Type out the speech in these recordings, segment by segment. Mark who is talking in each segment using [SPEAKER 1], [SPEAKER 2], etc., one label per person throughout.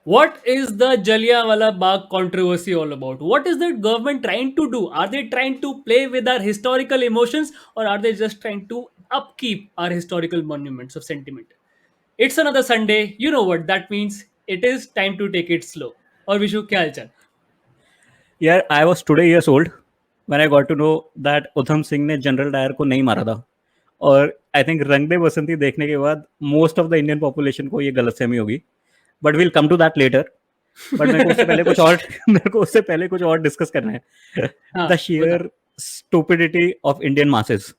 [SPEAKER 1] What is the Jallianwala Bagh controversy all about? What is the government trying to do? Are they trying to play with our historical emotions, or are they just trying to upkeep our historical monuments of sentiment? It's another Sunday. You know what that means. It is time to take it slow. Or Vishu, क्या हाल चाल?
[SPEAKER 2] यार I was today years old when I got to know that Udham Singh ने General Dyer को नहीं मारा था. और आई थिंक रंग दे बसंती देखने के बाद most of the Indian population को ये गलतफहमी होगी. But will come to that later. But मेरे को उससे पहले कुछ और मेरे को उससे पहले कुछ और डिस्कस करना है. द
[SPEAKER 1] हाँ, बता.
[SPEAKER 2] Share stupidity of Indian masses.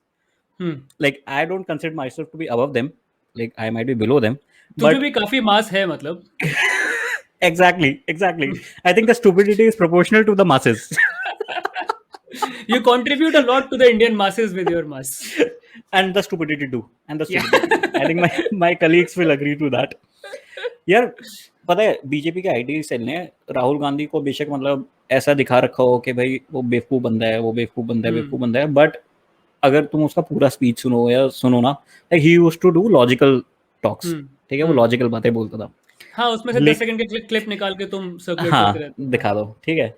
[SPEAKER 1] Hmm.
[SPEAKER 2] Like I don't consider myself to be above them. Like I might be below them.
[SPEAKER 1] तुझे
[SPEAKER 2] But
[SPEAKER 1] भी काफी मास है मतलब.
[SPEAKER 2] exactly. I think the stupidity is proportional to the masses.
[SPEAKER 1] You contribute a lot to the Indian masses with your mass.
[SPEAKER 2] And the stupidity too. And the
[SPEAKER 1] Yeah.
[SPEAKER 2] stupidity too. I think my colleagues will agree to that. यार पता है BJP के IT cell ने राहुल गांधी को बेशक मतलब ऐसा दिखा रखा हो कि भाई वो बेवकूफ बंदा है, वो बेवकूफ बंदा है, बेवकूफ बंदा है. बट अगर तुम उसका पूरा स्पीच सुनो या सुनो ना, like he used to do logical talks. ठीक है, वो लॉजिकल बातें बोलता था.
[SPEAKER 1] हाँ, उसमें से 10 सेकंड के क्लिप निकाल के तुम सर्कुलेट
[SPEAKER 2] हाँ
[SPEAKER 1] करते रहते हो.
[SPEAKER 2] दिखा दो, ठीक है.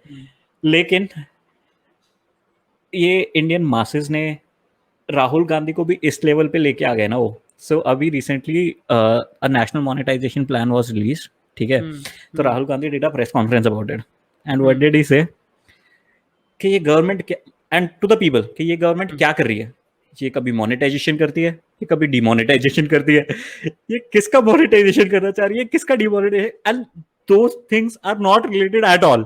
[SPEAKER 2] लेकिन ये इंडियन मासेस ने राहुल गांधी को भी इस लेवल पे लेके आ गए ना वो. सो अभी recently a national monetization plan was release. ठीक है, तो Rahul Gandhi did a press conference about it. And what did he say कि ये government and to the people कि ये गवर्नमेंट क्या कर रही है. ये कभी मोनेटाइजेशन करती है, ये कभी डिमोनेटाइजेशन करती है. ये किसका मोनेटाइजेशन करना चाह रही है, किसका demonetization. And those things are not related at all.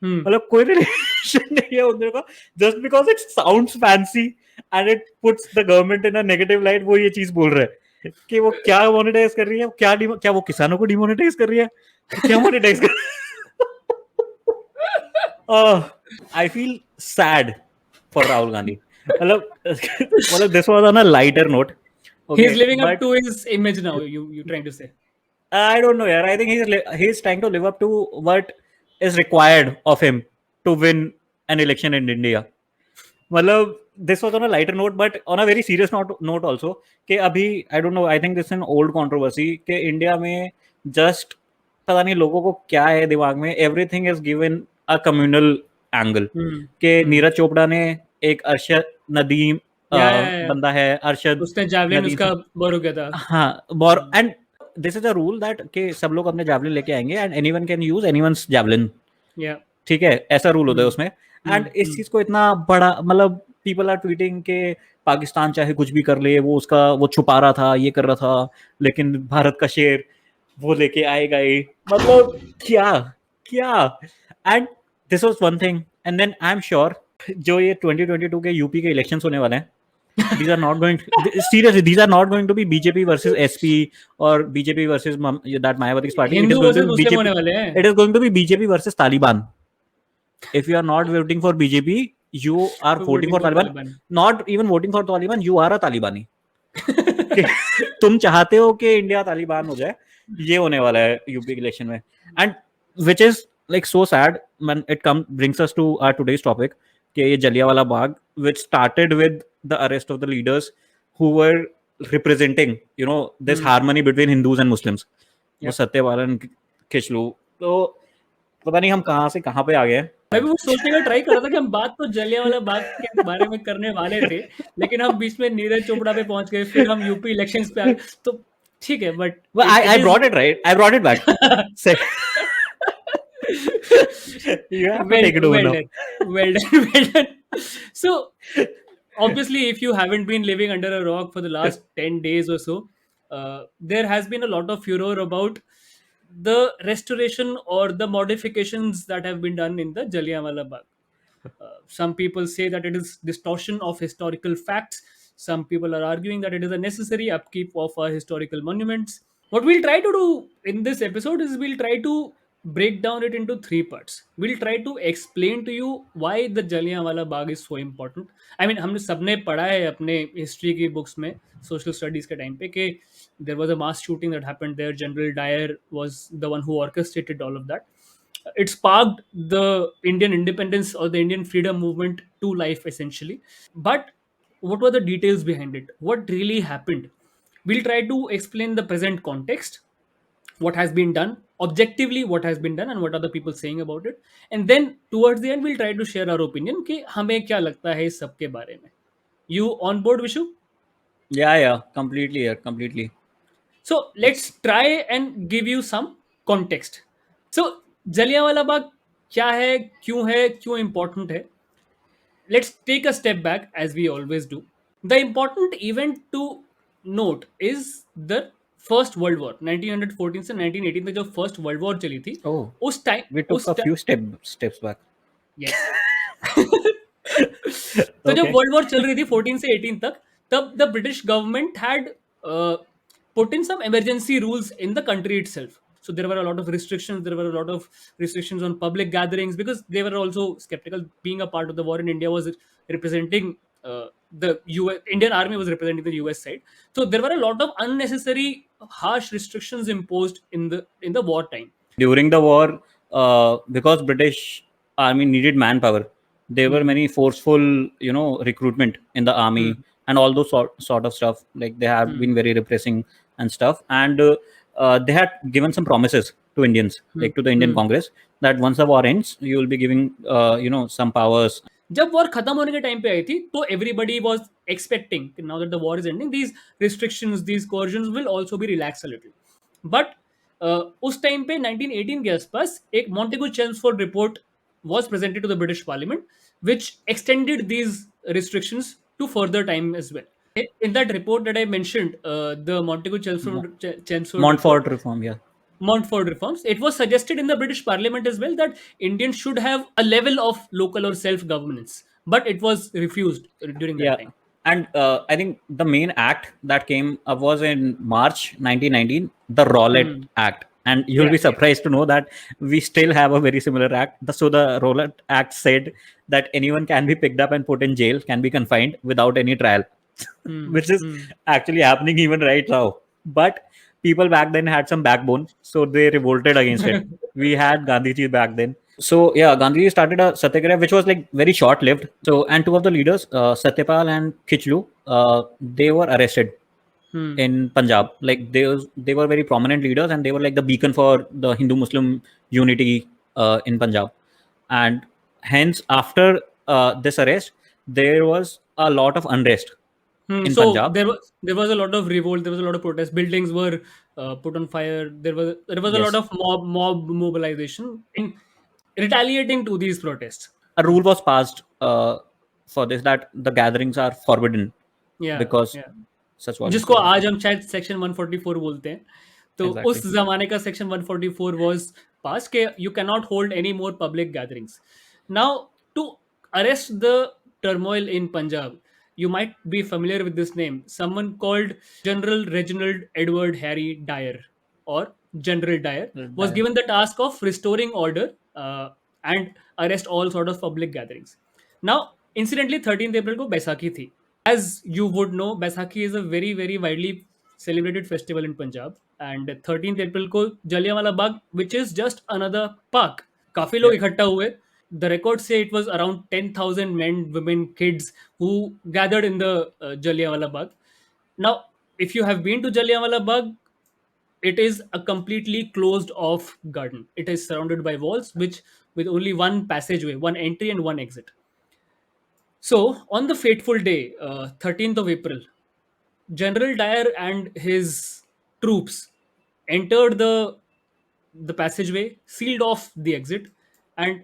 [SPEAKER 2] मतलब कोई रिलेशन नहीं है उन का. Just because it sounds fancy and it puts the government in a negative light, वो ये चीज बोल रहे हैं कि वो क्या मोनेटाइज कर रही है, क्या वो किसानों को डिमोनेटाइज कर रही है, क्या मोनेटाइज कर I feel sad for Rahul Gandhi. मतलब this was on a lighter note.
[SPEAKER 1] He is living up to his image now. You trying to say?
[SPEAKER 2] I don't know, yaar. I think he's trying to live up to what is required of him to win an election in India. मतलब this was on a lighter note, but on a very serious note also कि अभी I don't know, I think this is an old controversy कि India में just पता नहीं लोगों को क्या है दिमाग में, everything is given a communal angle. कि नीरज चोपड़ा ने एक अरशद नदीम बंदा है, अरशद
[SPEAKER 1] उसने javelin
[SPEAKER 2] नदीम
[SPEAKER 1] उसका बोर हो गया था.
[SPEAKER 2] हाँ bore. And this is a rule that कि सब लोग अपने javelin लेके आएंगे and anyone can use anyone's javelin.
[SPEAKER 1] Yeah.
[SPEAKER 2] ठीक है, ऐसा रूल होता है उसमें. एंड इस चीज को इतना बड़ा मतलब पीपल आर ट्वीटिंग के पाकिस्तान चाहे कुछ भी कर ले, वो उसका वो छुपा रहा था, ये कर रहा था, लेकिन भारत का शेर वो लेके आएगा ही. मतलब क्या क्या. And this was one thing. And then I am sure जो ये 2022 के यूपी के इलेक्शंस होने वाले हैं, these are not going seriously, these are not going to be BJP versus SP or BJP versus that Mayawati's party.
[SPEAKER 1] Hindu versus Muslim होने वाले हैं.
[SPEAKER 2] It is going to be BJP versus Taliban. If you are not voting for BJP, you are voting for Taliban. Not even voting for Taliban, you are a Talibani. तुम चाहते हो कि India Taliban हो जाए, ये होने वाला है यूपी इलेक्शन में. And which is like so sad when it come brings us to our today's topic कि ये Jallianwala Bagh which started with the arrest of the leaders who were representing, you know, this harmony between Hindus and Muslims. वो सत्यपालन खिचलू. तो पता नहीं हम कहाँ से कहाँ पे आ गए.
[SPEAKER 1] मैं भी वो सोचने का ट्राई कर रहा था कि हम बात तो जलियांवाला बाग के बारे में करने वाले थे, लेकिन हम बीच में नीरज चोपड़ा पे पहुंच गए, फिर हम यूपी इलेक्शंस पे आ गए. तो ठीक है, but
[SPEAKER 2] I brought it right. I brought it back. You have to take it over now.
[SPEAKER 1] Well done, well done. So, obviously, if you haven't been living under a rock for the last 10 days or so, there has been a lot of furor about the restoration or the modifications that have been done in the Jallianwala Bagh. Some people say that it is distortion of historical facts. Some people are arguing that it is a necessary upkeep of our historical monuments. What we'll try to do in this episode is we'll try to break down it into three parts. We'll try to explain to you why the Jallianwala Bagh is so important. I mean, हमने सबने पढ़ा है अपने history की books में, social studies के time पे कि there was a mass shooting that happened there. General Dyer was the one who orchestrated all of that. It sparked the Indian independence or the Indian freedom movement to life, essentially. But what were the details behind it? What really happened? We'll try to explain the present context, what has been done, objectively what has been done and what are the people saying about it, and then towards the end we'll try to share our opinion कि हमें क्या लगता है इस सब के बारे में. You on board, Vishu?
[SPEAKER 2] Yeah, yeah, completely, yeah, completely.
[SPEAKER 1] So
[SPEAKER 2] It's
[SPEAKER 1] let's try and give you some context. So Jallianwala Bagh क्या है क्यों important है. Let's take a step back as we always do. The important event to note is the First World War 1914 से 1918 तक जो first world war चली थी.
[SPEAKER 2] oh,
[SPEAKER 1] उस टाइम
[SPEAKER 2] we took
[SPEAKER 1] उस
[SPEAKER 2] a few steps back.
[SPEAKER 1] Yes तो जब
[SPEAKER 2] Okay.
[SPEAKER 1] World war चल रही थी 14 से 18 तक, तब the British government had put in some emergency rules in the country itself. So there were a lot of restrictions. There were a lot of restrictions on public gatherings because they were also skeptical. Being a part of the war in India was representing the US, Indian army was representing the US side. So there were a lot of unnecessary harsh restrictions imposed in the wartime.
[SPEAKER 2] During the war, because British army needed manpower, there were
[SPEAKER 1] Hmm.
[SPEAKER 2] many forceful, recruitment in the army
[SPEAKER 1] Hmm.
[SPEAKER 2] and all those sort of stuff. Like they have
[SPEAKER 1] Hmm.
[SPEAKER 2] been very repressing and stuff, and they had given some promises to Indians,
[SPEAKER 1] Hmm.
[SPEAKER 2] like to the Indian
[SPEAKER 1] Hmm.
[SPEAKER 2] Congress, that once the war ends, you will be giving, some powers.
[SPEAKER 1] जब war खत्म होने के time पे आई थी तो everybody was expecting now that the war is ending these restrictions these coercions will also be relax a little. But उस time पे 1918 के आसपास एक Montagu Chelmsford report was presented to the British Parliament, which extended these restrictions to further time as well. In that report that I mentioned, the Montego
[SPEAKER 2] Mo-
[SPEAKER 1] Chelmsford report,
[SPEAKER 2] Montfort reform, yeah.
[SPEAKER 1] Montford reforms, it was suggested in the British Parliament as well that Indians should have a level of local or self governance, but it was refused during that
[SPEAKER 2] Yeah,
[SPEAKER 1] time.
[SPEAKER 2] and I think the main act that came up was in March 1919, the Rowlatt
[SPEAKER 1] Hmm.
[SPEAKER 2] Act. And you'll
[SPEAKER 1] Yeah,
[SPEAKER 2] be
[SPEAKER 1] yeah.
[SPEAKER 2] surprised to know that we still have a very similar act. So the Rowlatt Act said that anyone can be picked up and put in jail, can be confined without any trial,
[SPEAKER 1] Hmm.
[SPEAKER 2] which is
[SPEAKER 1] Hmm.
[SPEAKER 2] actually happening even right now. But people back then had some backbone, so they revolted against it. We had Gandhiji back then. So yeah, Gandhi started a satyagraha which was like very short lived. So and two of the leaders, Satyapal and Khichlu, they were arrested
[SPEAKER 1] Hmm.
[SPEAKER 2] in Punjab. Like they were very prominent leaders and they were like the beacon for the Hindu Muslim unity in Punjab. And hence after this arrest, there was a lot of unrest
[SPEAKER 1] Hmm.
[SPEAKER 2] in
[SPEAKER 1] So
[SPEAKER 2] Punjab.
[SPEAKER 1] there was a lot of revolt. There was a lot of protest. Buildings were put on fire. There was a lot
[SPEAKER 2] Yes,
[SPEAKER 1] of mob mobilization in retaliating to these protests.
[SPEAKER 2] a rule was passed for this that the gatherings are forbidden
[SPEAKER 1] Yeah,
[SPEAKER 2] because
[SPEAKER 1] yeah.
[SPEAKER 2] such violence
[SPEAKER 1] जिसको
[SPEAKER 2] will happen.
[SPEAKER 1] आज हम शायद section 144 बोलते हैं. तो उस
[SPEAKER 2] Exactly.
[SPEAKER 1] जमाने का सेक्शन 144 वाज पास के you can not hold any more public gatherings. Now to arrest the turmoil in Punjab, you might be familiar with this name, someone called General Reginald Edward Harry Dyer, or General Dyer, was given the task of restoring order and arrest all sort of public gatherings. Now incidentally 13th April को बैसाखी थी. As you would know, Baisakhi is a very, very widely celebrated festival in Punjab. And 13th April को Jallianwala Bagh, which is just another park, काफी लोग
[SPEAKER 2] Yeah.
[SPEAKER 1] इकट्ठा हुए. The records say it was around 10,000 men, women, kids who gathered in the Jallianwala Bagh. Now, if you have been to Jallianwala Bagh, it is a completely closed off garden. It is surrounded by walls, which with only one passageway, one entry and one exit. So, on the fateful day, 13th of April, General Dyer and his troops entered the passageway, sealed off the exit, and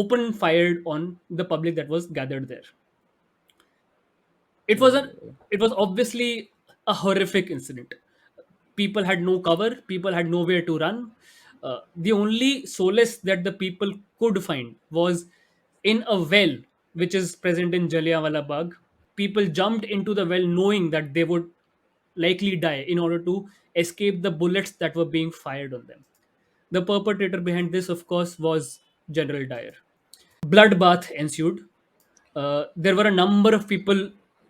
[SPEAKER 1] opened fired on the public that was gathered there. It was a it was obviously a horrific incident. People had no cover. People had nowhere to run. The only solace that the people could find was in a well which is present in Jallianwala Bagh. People jumped into the well knowing that they would likely die in order to escape the bullets that were being fired on them. The perpetrator behind this, of course, was General Dyer. Bloodbath ensued. There were a number of people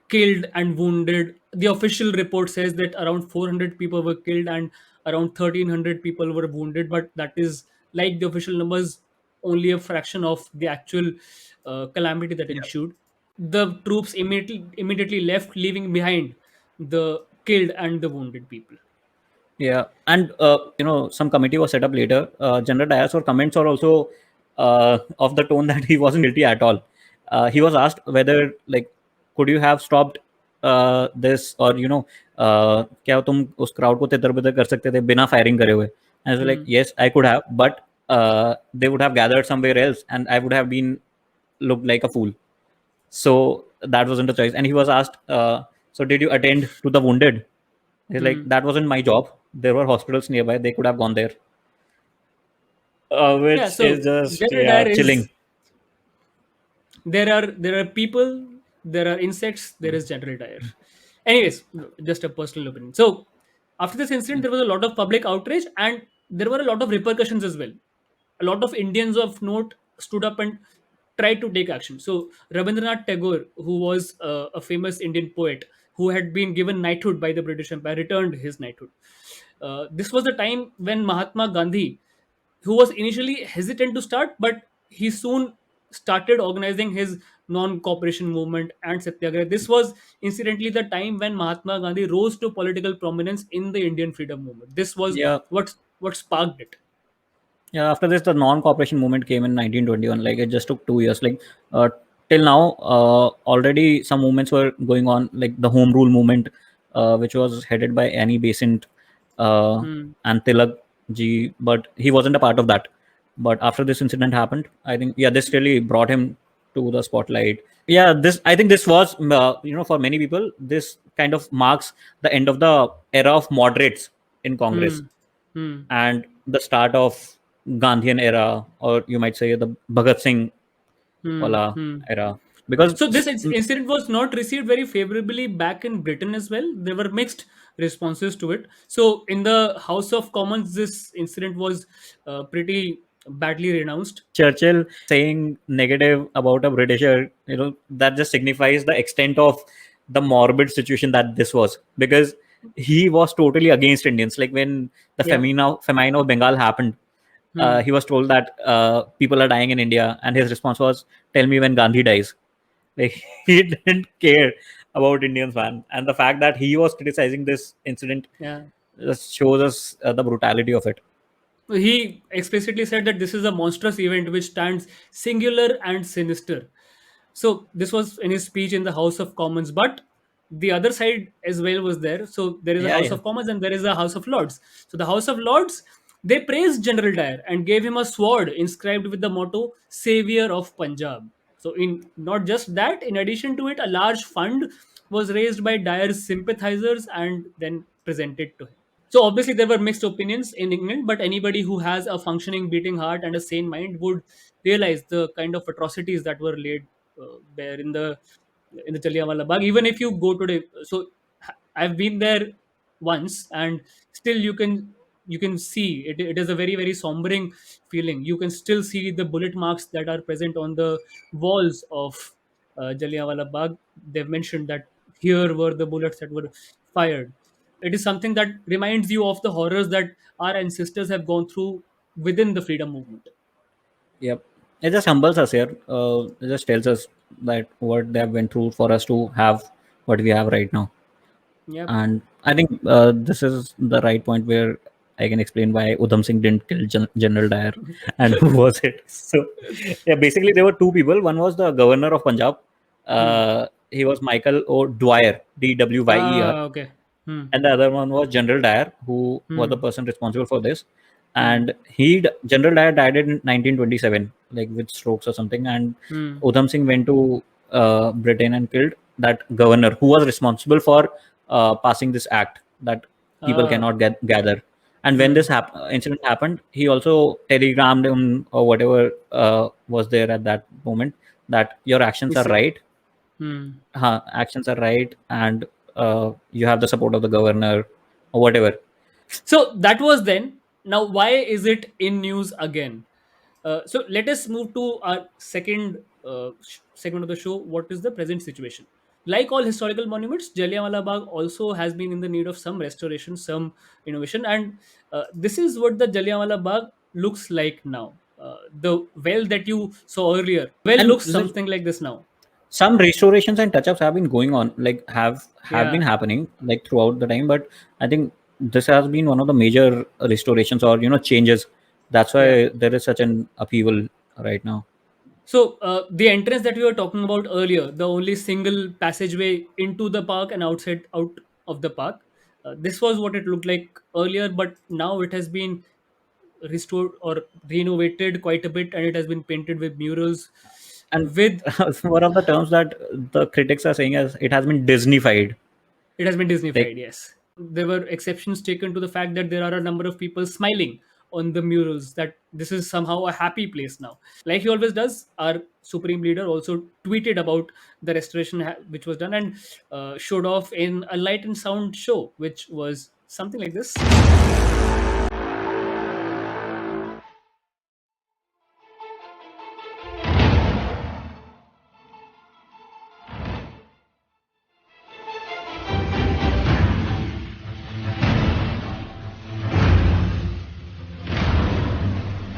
[SPEAKER 1] killed and wounded. The official report says that around 400 people were killed and around 1,300 people were wounded, but that is, like the official numbers, only a fraction of the actual calamity that
[SPEAKER 2] Yeah.
[SPEAKER 1] ensued. The troops immediately left, leaving behind the killed and the wounded people.
[SPEAKER 2] Yeah, and some committee was set up later. General Dias or comments are also of the tone that he wasn't guilty at all. He was asked whether, like, could you have stopped this, or क्या तुम उस crowd को तितर बितर कर सकते थे बिना firing करे हुए? And I was like,
[SPEAKER 1] Hmm.
[SPEAKER 2] yes, I could have, but they would have gathered somewhere else, and I would have been looked like a fool. So that wasn't a choice. And he was asked, so did you attend to the wounded? He's like,
[SPEAKER 1] Hmm.
[SPEAKER 2] that wasn't my job. There were hospitals nearby. They could have gone there.
[SPEAKER 1] Yeah,
[SPEAKER 2] Which
[SPEAKER 1] so
[SPEAKER 2] is just,
[SPEAKER 1] General
[SPEAKER 2] yeah,
[SPEAKER 1] Dyer
[SPEAKER 2] chilling.
[SPEAKER 1] is, there are people, there are insects, there is General Dyer. Anyways, just a personal opinion. So after this incident, there was a lot of public outrage, and there were a lot of repercussions as well. A lot of Indians of note stood up and tried to take action. So Rabindranath Tagore, who was a famous Indian poet who had been given knighthood by the British Empire, returned his knighthood. This was the time when Mahatma Gandhi, who was initially hesitant to start, but he soon started organizing his non-cooperation movement and satyagraha. This was incidentally the time when Mahatma Gandhi rose to political prominence in the Indian freedom movement. This was
[SPEAKER 2] Yeah.
[SPEAKER 1] what sparked it.
[SPEAKER 2] Yeah, after this, the non-cooperation movement came in 1921. Like, it just took 2 years. Like, till now, already some movements were going on, like the Home Rule movement, which was headed by Annie Besant
[SPEAKER 1] Hmm.
[SPEAKER 2] and Tilak ji, but he wasn't a part of that. But after this incident happened, I think, yeah, this really brought him to the spotlight. Yeah, this, I think this was, for many people, this kind of marks the end of the era of moderates in Congress
[SPEAKER 1] Hmm. Hmm.
[SPEAKER 2] and the start of Gandhian era, or you might say the Bhagat Singh
[SPEAKER 1] Hmm.
[SPEAKER 2] wala
[SPEAKER 1] Hmm.
[SPEAKER 2] era, because
[SPEAKER 1] So this incident was not received very favorably back in Britain as well. There were mixed responses to it. So in the House of Commons, this incident was pretty badly renounced.
[SPEAKER 2] Churchill saying negative about a Britisher, that just signifies the extent of the morbid situation that this was, because he was totally against Indians. Like, when the
[SPEAKER 1] Yeah.
[SPEAKER 2] famine of Bengal happened,
[SPEAKER 1] Hmm.
[SPEAKER 2] he was told that people are dying in India, and his response was, "Tell me when Gandhi dies." Like, he didn't care about Indians, man. And the fact that he was criticizing this incident
[SPEAKER 1] Yeah.
[SPEAKER 2] just shows us the brutality of it.
[SPEAKER 1] He explicitly said that this is a monstrous event which stands singular and sinister. So this was in his speech in the House of Commons, but the other side as well was there. So there is a
[SPEAKER 2] Yeah,
[SPEAKER 1] House
[SPEAKER 2] yeah.
[SPEAKER 1] of Commons and there is a House of Lords. So the House of Lords, they praised General Dyer and gave him a sword inscribed with the motto "Savior of Punjab." So in not just that, in addition to it, a large fund was raised by Dyer's sympathizers and then presented to him. So obviously there were mixed opinions in England, but anybody who has a functioning, beating heart and a sane mind would realize the kind of atrocities that were laid bare in the Jallianwala Bagh. Even if you go today, so I've been there once, and still you can see it. It is a very very sombering feeling. You can still see the bullet marks that are present on the walls of Jallianwala Bagh. They've mentioned that here were the bullets that were fired. It is something that reminds you of the horrors that our ancestors have gone through within the freedom movement.
[SPEAKER 2] Yep. It just humbles us here. It just tells us that what they have went through for us to have what we have right now.
[SPEAKER 1] Yep.
[SPEAKER 2] And I think this is the right point where I can explain why Udham Singh didn't kill General Dyer and who was it. So, yeah, basically, there were two people. One was the governor of Punjab.
[SPEAKER 1] Hmm.
[SPEAKER 2] He was Michael O. Dwyer, Dwyer,
[SPEAKER 1] Ah, okay. Hmm.
[SPEAKER 2] and the other one was General Dyer, who was the
[SPEAKER 1] Hmm.
[SPEAKER 2] person responsible for this.
[SPEAKER 1] Hmm.
[SPEAKER 2] And General Dyer died in 1927, like with strokes or something. And
[SPEAKER 1] Hmm.
[SPEAKER 2] Udham Singh went to Britain and killed that governor who was responsible for passing this act that people
[SPEAKER 1] Ah.
[SPEAKER 2] cannot gather. And when
[SPEAKER 1] Hmm.
[SPEAKER 2] this incident happened, he also telegrammed him or whatever was there at that moment that your actions are
[SPEAKER 1] It's-
[SPEAKER 2] right,
[SPEAKER 1] Hmm.
[SPEAKER 2] actions are right, and you have the support of the governor or whatever.
[SPEAKER 1] So that was then. Now, why is it in news again? So let us move to our second segment of the show. What is the present situation? Like all historical monuments, Jallianwala Bagh also has been in the need of some restoration, some innovation, and this is what the Jallianwala Bagh looks like now. The well that you saw earlier, well
[SPEAKER 2] And
[SPEAKER 1] looks something like this now.
[SPEAKER 2] some restorations and touch-ups have been going on, like have been
[SPEAKER 1] Yeah.
[SPEAKER 2] happening like throughout the time. But I think this has been one of the major restorations or changes. That's
[SPEAKER 1] Yeah.
[SPEAKER 2] why there is such an upheaval right now.
[SPEAKER 1] So the entrance that we were talking about earlier, the only single passageway into the park and outside out of the park, this was what it looked like earlier, but now it has been restored or renovated quite a bit, and it has been painted with murals.
[SPEAKER 2] And
[SPEAKER 1] With
[SPEAKER 2] one of the terms that the critics are saying is it has been Disneyfied.
[SPEAKER 1] It has been
[SPEAKER 2] Like,
[SPEAKER 1] Disneyfied, yes. There were exceptions taken to the fact that there are a number of people smiling on the murals, that this is somehow a happy place now. Like he always does, our supreme leader also tweeted about the restoration which was done, and showed off in a light and sound show, which was something like this.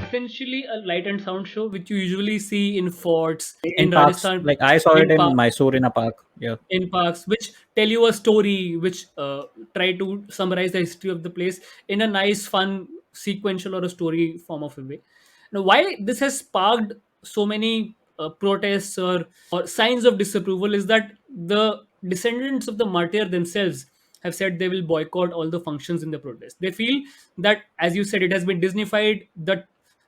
[SPEAKER 1] Essentially, a light and sound show, which you usually see in forts
[SPEAKER 2] in
[SPEAKER 1] in
[SPEAKER 2] parks,
[SPEAKER 1] Rajasthan,
[SPEAKER 2] like I saw it
[SPEAKER 1] in
[SPEAKER 2] in
[SPEAKER 1] parks,
[SPEAKER 2] Mysore in a park. Yeah.
[SPEAKER 1] which tell you a story, which try to summarize the history of the place in a nice, fun, sequential or a story form of a way. Now, why this has sparked so many protests or signs of disapproval is that the descendants of the martyr themselves have said they will boycott all the functions in the protest. They feel that, as you said, it has been Disneyfied, that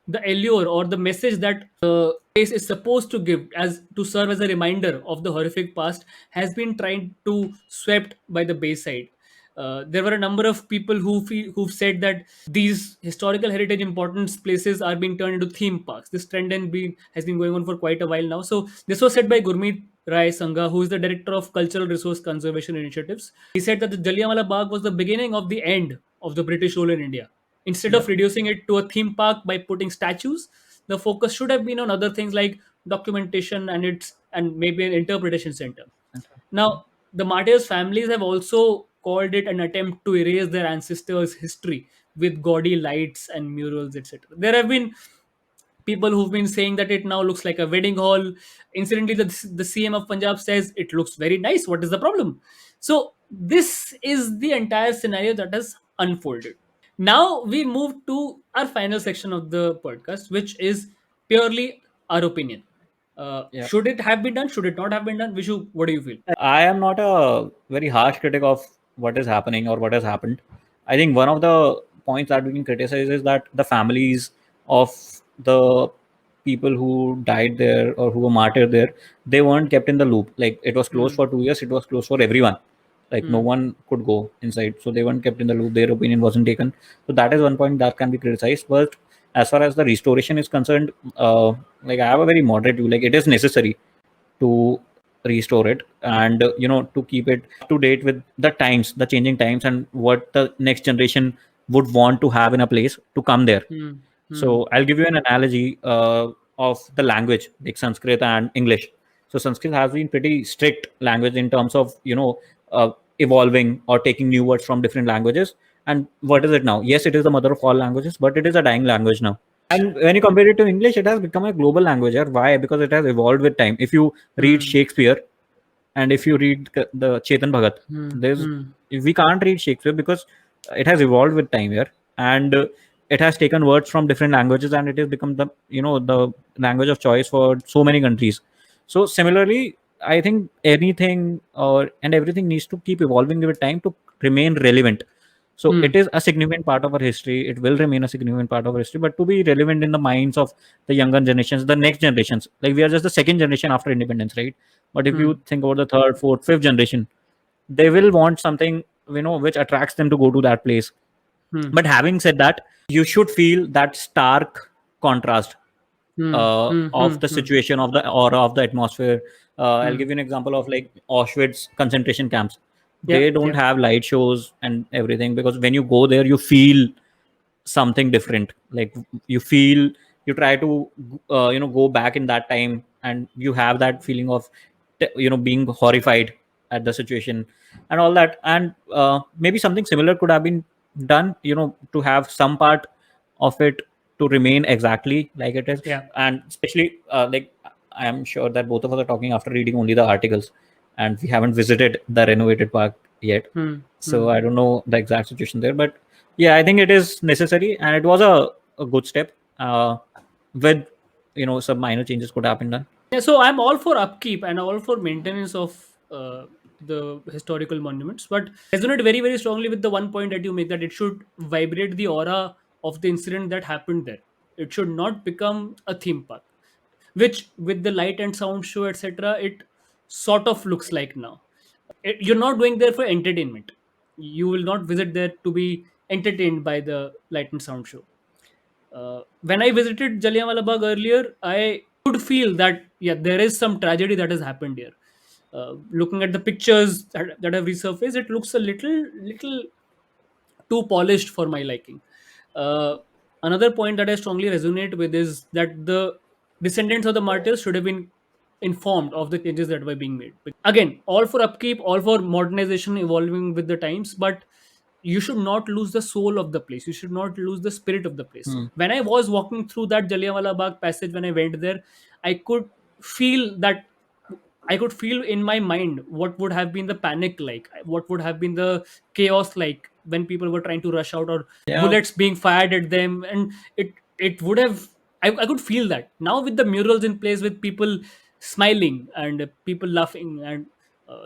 [SPEAKER 1] the allure or the message that place is supposed to give as to serve as a reminder of the horrific past has been trying to swept by the Bayside. There were a number of people who've said that these historical heritage importance places are being turned into theme parks. This trend has been going on for quite a while now. So this was said by Gurmeet Rai Sangha, who is the director of Cultural Resource Conservation Initiatives. He said that the Jallianwala Bagh was the beginning of the end of the British rule in India. Instead of
[SPEAKER 2] Yep.
[SPEAKER 1] reducing it to a theme park by putting statues, the focus should have been on other things like documentation and maybe an interpretation center. Now, the martyrs' families have also called it an attempt to erase their ancestors' history with gaudy lights and murals, etc. There have been people who've been saying that it now looks like a wedding hall. Incidentally, the CM of Punjab says it looks very nice. What is the problem? So, this is the entire scenario that has unfolded. Now we move to our final section of the podcast, which is purely our opinion.
[SPEAKER 2] Yeah.
[SPEAKER 1] Should it have been done? Should it not have been done? Vishu, what do you feel?
[SPEAKER 2] I am not a very harsh critic of what is happening or what has happened. I think one of the points that we can criticize is that the families of the people who died there or who were martyred there, they weren't kept in the loop. Like, it was closed
[SPEAKER 1] Hmm.
[SPEAKER 2] for 2 years, it was closed for everyone. Like, no
[SPEAKER 1] Hmm.
[SPEAKER 2] one could go inside, so they weren't kept in the loop. Their opinion wasn't taken. So that is one point that can be criticized. But as far as the restoration is concerned, like, I have a very moderate view. Like, it is necessary to restore it, and to keep it up to date with the times, the changing times, and what the next generation would want to have in a place to come there.
[SPEAKER 1] Hmm. Hmm.
[SPEAKER 2] So I'll give you an analogy of the language, like Sanskrit and English. So Sanskrit has been pretty strict language in terms of evolving or taking new words from different languages. And what is it now? Yes, it is the mother of all languages, but it is a dying language now. And when you compare it to English, it has become a global language. Or why? Because it has evolved with time. If you read
[SPEAKER 1] Hmm.
[SPEAKER 2] Shakespeare and if you read the Chetan Bhagat,
[SPEAKER 1] Hmm.
[SPEAKER 2] there's
[SPEAKER 1] Hmm.
[SPEAKER 2] we can't read Shakespeare because it has evolved with time here, and it has taken words from different languages, and it has become the language of choice for so many countries. So similarly, I think anything or and everything needs to keep evolving with time to remain relevant. So
[SPEAKER 1] Hmm.
[SPEAKER 2] it is a significant part of our history. It will remain a significant part of our history, but to be relevant in the minds of the younger generations, the next generations, like we are just the second generation after independence, right? But if
[SPEAKER 1] Hmm.
[SPEAKER 2] you think about the third, fourth, fifth generation, they will want something which attracts them to go to that place.
[SPEAKER 1] Hmm.
[SPEAKER 2] But having said that, you should feel that stark contrast
[SPEAKER 1] Hmm. Hmm. Hmm.
[SPEAKER 2] of the
[SPEAKER 1] Hmm.
[SPEAKER 2] situation, of the aura, of the atmosphere. I'll
[SPEAKER 1] Hmm.
[SPEAKER 2] give you an example of like Auschwitz concentration camps.
[SPEAKER 1] Yeah.
[SPEAKER 2] They don't
[SPEAKER 1] Yeah.
[SPEAKER 2] have light shows and everything because when you go there, you feel something different. Like, you feel, you try to go back in that time, and you have that feeling of being horrified at the situation and all that. And maybe something similar could have been done, to have some part of it to remain exactly like it is.
[SPEAKER 1] Yeah.
[SPEAKER 2] And especially like, I am sure that both of us are talking after reading only the articles, and we haven't visited the renovated park yet.
[SPEAKER 1] Hmm.
[SPEAKER 2] So
[SPEAKER 1] Hmm.
[SPEAKER 2] I don't know the exact situation there, but yeah, I think it is necessary, and it was a good step. With some minor changes could have been done.
[SPEAKER 1] Yeah, so I'm all for upkeep and all for maintenance of the historical monuments, but resonate very, very strongly with the one point that you make, that it should vibrate the aura of the incident that happened there. It should not become a theme park, which with the light and sound show, etc., it sort of looks like now. You're not going there for entertainment. You will not visit there to be entertained by the light and sound show. When I visited Jallianwala Bagh earlier, I could feel that yeah, there is some tragedy that has happened here. Looking at the pictures that have resurfaced, it looks a little too polished for my liking. Uh, Another point that I strongly resonate with is that the descendants of the martyrs should have been informed of the changes that were being made. Again, all for upkeep, all for modernization, evolving with the times, but you should not lose the soul of the place. You should not lose the spirit of the place.
[SPEAKER 2] Hmm.
[SPEAKER 1] When I was walking through that Jallianwala Bagh passage, when I went there, I could feel that. I could feel in my mind what would have been the panic like, what would have been the chaos like when people were trying to rush out, or
[SPEAKER 2] Yeah,
[SPEAKER 1] bullets being fired at them, and it would have. I could feel that now with the murals in place, with people smiling and people laughing and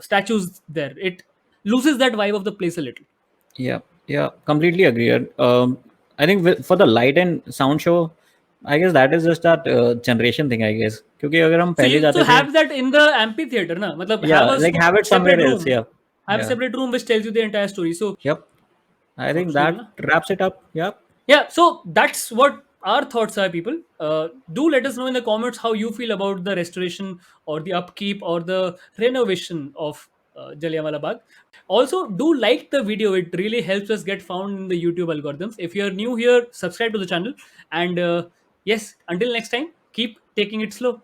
[SPEAKER 1] statues there. It loses that vibe of the place a little.
[SPEAKER 2] yeah, yeah. Completely agree. I think for the light and sound show, I guess that is just that generation thing. I guess क्योंकि अगर हम
[SPEAKER 1] So
[SPEAKER 2] पहले
[SPEAKER 1] you
[SPEAKER 2] जाते
[SPEAKER 1] so
[SPEAKER 2] थे,
[SPEAKER 1] have that in the amphitheater, na? Matlab
[SPEAKER 2] yeah, like have it somewhere
[SPEAKER 1] separate
[SPEAKER 2] else.
[SPEAKER 1] room,
[SPEAKER 2] Yeah,
[SPEAKER 1] have a
[SPEAKER 2] yeah,
[SPEAKER 1] separate room which tells you the entire story. So
[SPEAKER 2] yep. I think
[SPEAKER 1] optional,
[SPEAKER 2] that
[SPEAKER 1] na?
[SPEAKER 2] wraps it up. Yep.
[SPEAKER 1] Yeah, so that's what our thoughts are, people. Do let us know in the comments how you feel about the restoration or the upkeep or the renovation of Jallianwala Bagh. Also, do like the video. It really helps us get found in the YouTube algorithms. If you're new here, subscribe to the channel. And yes, until next time, keep taking it slow.